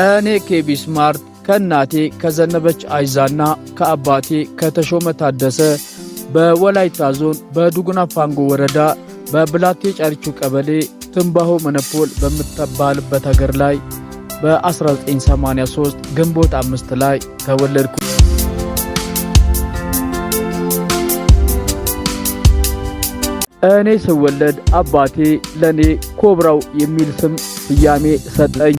እኔ ከቢስማርት ከናቴ ከዘነበች አይዛና ከአባቴ ከተሾመ ታደሰ በወላይታ ዞን በዱጉና ፋንጎ ወረዳ በብላቴ ጫሪቹ ቀበሌ ትንባሆ መነፖል በምትባልበት ሀገር ላይ በ1983 ግንቦት 5 ላይ ተወለድኩ። እኔ ስወለድ አባቴ ለኔ ኮብራው የሚል ስም ስያሜ ሰጠኝ።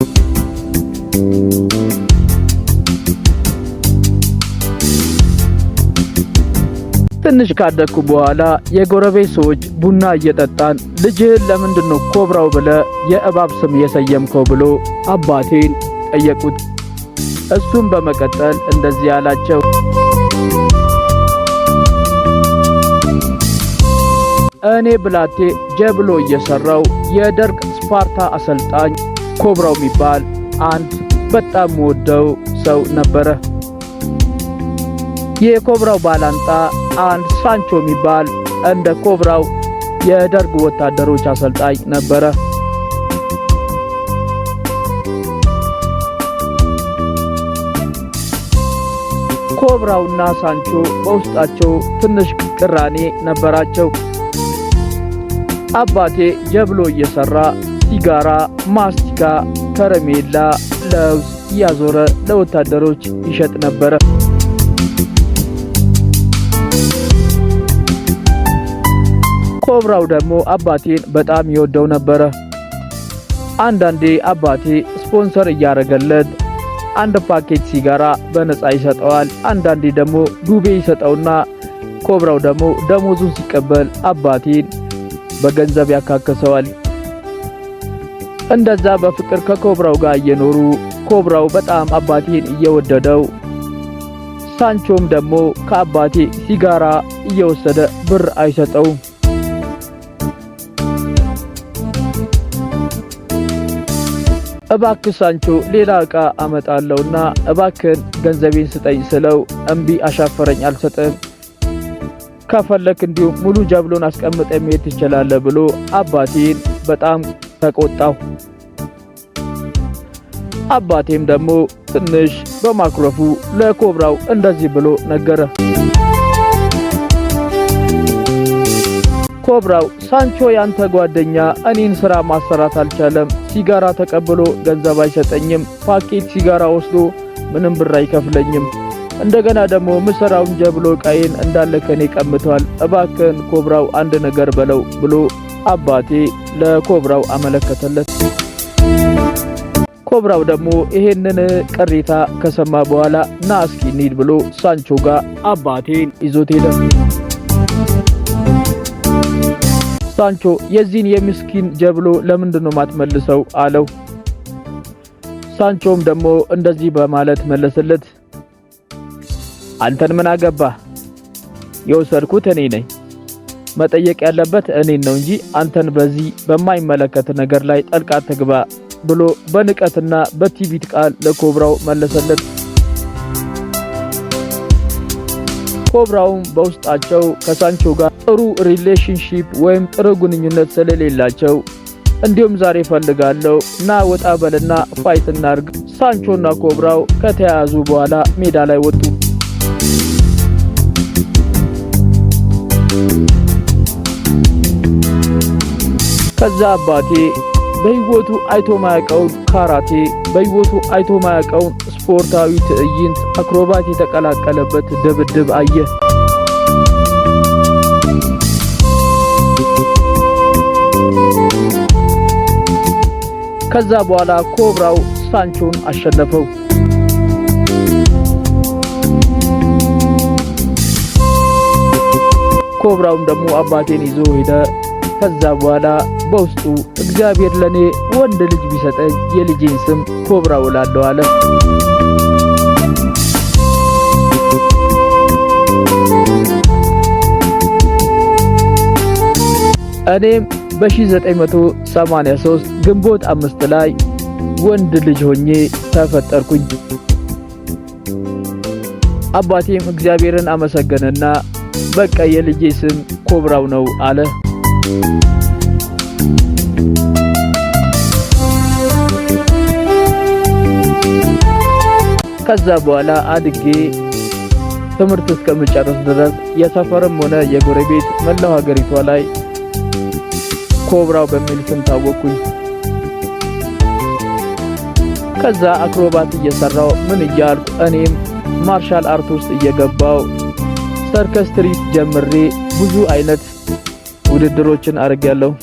ትንሽ ካደኩ በኋላ የጎረቤት ሰዎች ቡና እየጠጣን ልጅህን ለምንድነው ኮብራው ብለ የእባብ ስም የሰየምከው ብሎ አባቴን ጠየቁት። እሱም በመቀጠል እንደዚህ አላቸው። እኔ ብላቴ ጀብሎ እየሰራው የደርግ ስፓርታ አሰልጣኝ ኮብራው የሚባል አንድ በጣም ወደው ሰው ነበረ። የኮብራው ባላንጣ አንድ ሳንቾ የሚባል እንደ ኮብራው የደርግ ወታደሮች አሰልጣኝ ነበረ። ኮብራውና ሳንቾ በውስጣቸው ትንሽ ቅራኔ ነበራቸው። አባቴ ጀብሎ እየሰራ ሲጋራ፣ ማስቲካ፣ ከረሜላ፣ ለውዝ እያዞረ ለወታደሮች ይሸጥ ነበረ። ኮብራው ደግሞ አባቴን በጣም ይወደው ነበረ። አንዳንዴ አባቴ ስፖንሰር እያረገለት አንድ ፓኬት ሲጋራ በነፃ ይሰጠዋል። አንዳንዴ ደግሞ ዱቤ ይሰጠውና ኮብራው ደግሞ ደሞዙን ሲቀበል አባቴን በገንዘብ ያካክሰዋል። እንደዛ በፍቅር ከኮብራው ጋር እየኖሩ ኮብራው በጣም አባቴን እየወደደው፣ ሳንቾም ደግሞ ከአባቴ ሲጋራ እየወሰደ ብር አይሰጠውም። እባክህ ሳንቾ ሌላ ዕቃ አመጣለሁና እባክህን ገንዘቤን ስጠኝ ስለው እምቢ አሻፈረኝ አልሰጥም፣ ከፈለክ እንዲሁም ሙሉ ጀብሎን አስቀምጠ መሄድ ትችላለህ ብሎ አባቴን በጣም ተቆጣው። አባቴም ደግሞ ትንሽ በማክሮፉ ለኮብራው እንደዚህ ብሎ ነገረ። ኮብራው ሳንቾ ያንተ ጓደኛ እኔን ስራ ማሰራት አልቻለም፣ ሲጋራ ተቀብሎ ገንዘብ አይሰጠኝም፣ ፓኬት ሲጋራ ወስዶ ምንም ብር አይከፍለኝም፣ እንደገና ደግሞ ምሰራውን ጀብሎ ቃይን እንዳለ ከኔ ቀምቷል፣ እባክህን ኮብራው አንድ ነገር በለው ብሎ አባቴ ለኮብራው አመለከተለት። ኮብራው ደግሞ ይሄንን ቅሬታ ከሰማ በኋላ ና እስኪ እንሂድ ብሎ ሳንቾ ጋር አባቴን ይዞት ሄደ። ሳንቾ የዚህን የምስኪን ጀብሎ ለምንድነው ማትመልሰው አለው። ሳንቾም ደግሞ እንደዚህ በማለት መለሰለት። አንተን ምን አገባ? የወሰድኩት እኔ ነኝ። መጠየቅ ያለበት እኔን ነው እንጂ አንተን በዚህ በማይመለከት ነገር ላይ ጠልቃ ተግባ ብሎ በንቀትና በቲቪት ቃል ለኮብራው መለሰለት። ኮብራውም በውስጣቸው ከሳንቾ ጋር ጥሩ ሪሌሽንሺፕ ወይም ጥሩ ግንኙነት ስለሌላቸው እንዲሁም ዛሬ ፈልጋለሁ ና ወጣ በልና ፋይት እናርግ፣ ሳንቾና ኮብራው ከተያዙ በኋላ ሜዳ ላይ ወጡ። ከዛ አባቴ በህይወቱ አይቶ ማያውቀውን ካራቴ፣ በህይወቱ አይቶ ማያውቀውን ስፖርታዊ ትዕይንት አክሮባት የተቀላቀለበት ድብድብ አየ። ከዛ በኋላ ኮብራው ሳንቾን አሸነፈው። ኮብራውም ደግሞ አባቴን ይዞ ሄደ። ከዛ በኋላ በውስጡ እግዚአብሔር ለኔ ወንድ ልጅ ቢሰጠኝ የልጄን ስም ኮብራው እላለሁ አለ። እኔም በ1983 ግንቦት 5 ላይ ወንድ ልጅ ሆኜ ተፈጠርኩኝ። አባቴም እግዚአብሔርን አመሰገነና በቃ የልጄ ስም ኮብራው ነው አለ። ከዛ በኋላ አድጌ ትምህርት እስከምጨርስ ድረስ የሰፈርም ሆነ የጎረቤት መላው ሀገሪቷ ላይ ኮብራው በሚል ስም ታወቅኩኝ። ከዛ አክሮባት እየሰራው ምን እያልኩ እኔም ማርሻል አርት ውስጥ እየገባው ሰርከስ ትርኢት ጀምሬ ብዙ አይነት ውድድሮችን አድርጌያለሁ።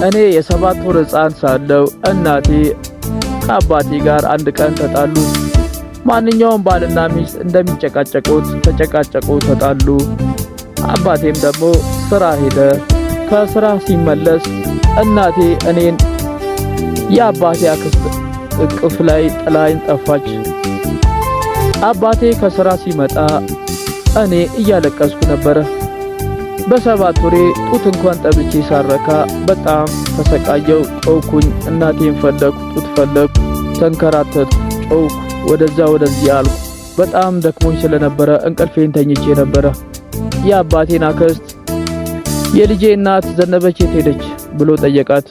እኔ የ7 ወር ሕፃን ሳለሁ እናቴ ከአባቴ ጋር አንድ ቀን ተጣሉ። ማንኛውም ባልና ሚስት እንደሚጨቃጨቁት ተጨቃጨቁ፣ ተጣሉ። አባቴም ደግሞ ስራ ሄደ። ከስራ ሲመለስ እናቴ እኔን የአባቴ አክስት እቅፍ ላይ ጥላኝ ጠፋች። አባቴ ከስራ ሲመጣ እኔ እያለቀስኩ ነበረ። በ7 ወሬ ጡት እንኳን ጠብቼ ሳረካ በጣም ተሰቃየው። ጮኩኝ፣ እናቴን ፈለኩ፣ ጡት ፈለኩ፣ ተንከራተትኩ፣ ጮኩ፣ ወደዛ ወደዚህ አልኩ። በጣም ደክሞኝ ስለነበረ እንቅልፌን ተኝቼ ነበረ። የአባቴን አክስት የልጄ እናት ዘነበች የት ሄደች ብሎ ጠየቃት።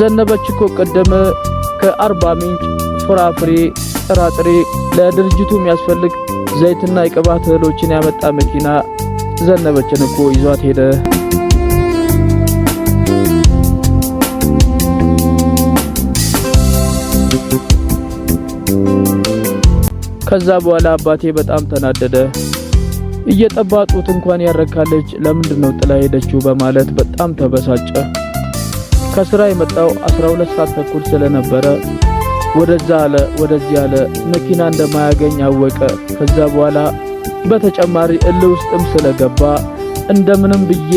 ዘነበች እኮ ቀደመ ከአርባ ምንጭ ፍራፍሬ፣ ጥራጥሬ ለድርጅቱ የሚያስፈልግ ዘይትና የቅባት እህሎችን ያመጣ መኪና ዘነበችን እኮ ይዟት ሄደ። ከዛ በኋላ አባቴ በጣም ተናደደ። እየጠባጡት እንኳን ያረካለች ለምንድነው ጥላ ሄደችው በማለት በጣም ተበሳጨ። ከስራ የመጣው 12 ሰዓት ተኩል ስለነበረ ወደዛ አለ ወደዚህ አለ፣ መኪና እንደማያገኝ አወቀ። ከዛ በኋላ በተጨማሪ እልህ ውስጥም ስለገባ እንደምንም ብዬ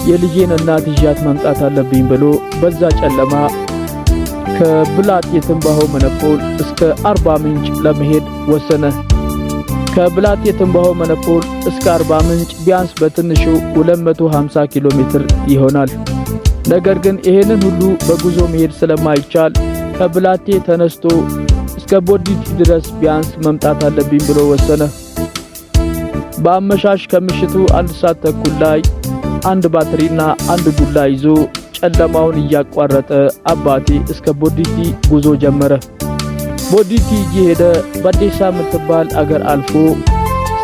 የልጄን እናት ይዣት መምጣት አለብኝ ብሎ በዛ ጨለማ ከብላት የትንባሆ መነፖል እስከ አርባ ምንጭ ለመሄድ ወሰነ። ከብላት የትንባሆ መነፖል እስከ አርባ ምንጭ ቢያንስ በትንሹ 250 ኪሎ ሜትር ይሆናል። ነገር ግን ይሄንን ሁሉ በጉዞ መሄድ ስለማይቻል ከብላቴ ተነስቶ እስከ ቦዲቲ ድረስ ቢያንስ መምጣት አለብኝ ብሎ ወሰነ። በአመሻሽ ከምሽቱ 1 ሰዓት ተኩል ላይ አንድ ባትሪና አንድ ዱላ ይዞ ጨለማውን እያቋረጠ አባቴ እስከ ቦዲቲ ጉዞ ጀመረ። ቦዲቲ እየሄደ በዴሳ የምትባል አገር አልፎ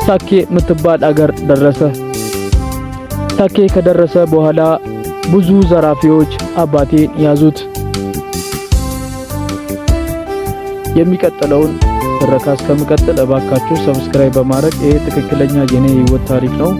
ሳኬ የምትባል አገር ደረሰ። ሳኬ ከደረሰ በኋላ ብዙ ዘራፊዎች አባቴን ያዙት። የሚቀጥለውን ትረካ እስከምቀጥል እባካችሁ ሰብስክራይብ በማድረግ ይሄ ትክክለኛ የኔ ህይወት ታሪክ ነው።